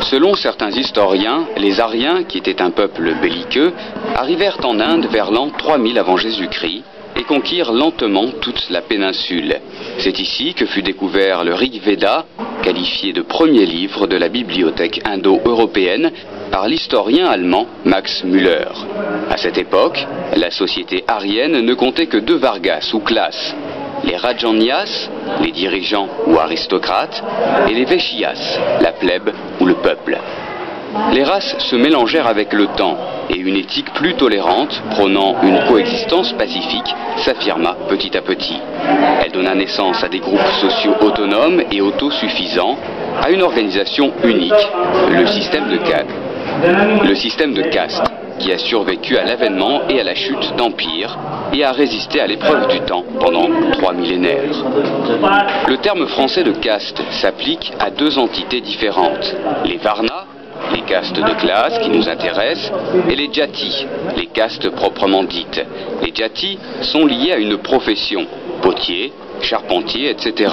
Selon certains historiens, les Aryens, qui étaient un peuple belliqueux, arrivèrent en Inde vers l'an 3000 avant Jésus-Christ et conquirent lentement toute la péninsule. C'est ici que fut découvert le Rig Veda, qualifié de premier livre de la bibliothèque indo-européenne par l'historien allemand Max Müller. À cette époque, la société aryenne ne comptait que deux vargas ou classes, les Rajanyas, les dirigeants ou aristocrates, et les Vaishyas, la plèbe ou le peuple. Les races se mélangèrent avec le temps et une éthique plus tolérante, prônant une coexistence pacifique, s'affirma petit à petit. Elle donna naissance à des groupes sociaux autonomes et autosuffisants, à une organisation unique, le système de caste, qui a survécu à l'avènement et à la chute d'empires et a résisté à l'épreuve du temps pendant 3 millénaires. Le terme français de caste s'applique à deux entités différentes, les Varnas, les castes de classe qui nous intéressent, et les Jatis, les castes proprement dites. Les Jatis sont liés à une profession, potier, charpentier, etc.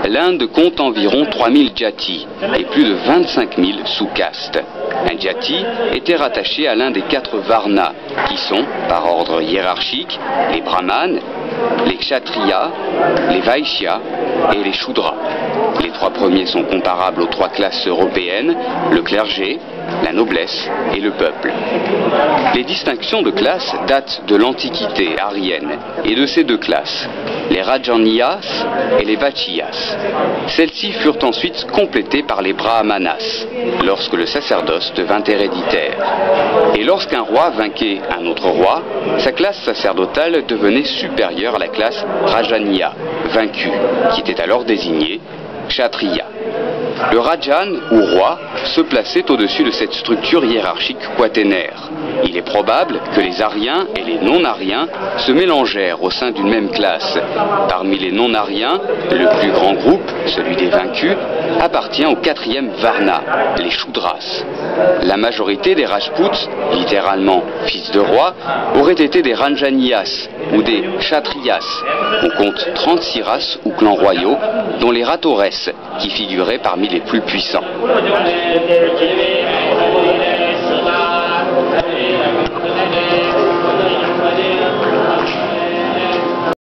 L'Inde compte environ 3000 Jatis et plus de 25 000 sous-castes. Un Jati était rattaché à l'un des 4 Varnas, qui sont, par ordre hiérarchique, les Brahmanes, les Kshatriyas, les Vaishyas et les Shudras. Les 3 premiers sont comparables aux 3 classes européennes, le clergé, la noblesse et le peuple. Les distinctions de classes datent de l'Antiquité aryenne et de ces 2 classes, les Rajanyas et les Vaishyas. Celles-ci furent ensuite complétées par les Brahmanas, lorsque le sacerdoce devint héréditaire. Et lorsqu'un roi vainquait un autre roi, sa classe sacerdotale devenait supérieure à la classe Rajanya, vaincu, qui était alors désigné Kshatriya. Le Rajan, ou roi, se plaçait au-dessus de cette structure hiérarchique quaternaire. Il est probable que les Aryens et les non-Aryens se mélangèrent au sein d'une même classe. Parmi les non-Aryens, le plus grand groupe, celui des vaincus, appartient au 4e Varna, les Shudras. La majorité des Rajputs, littéralement fils de roi, auraient été des Rajanyas ou des Kshatriyas. On compte 36 races ou clans royaux, dont les Ratores, qui figuraient parmi les plus puissants.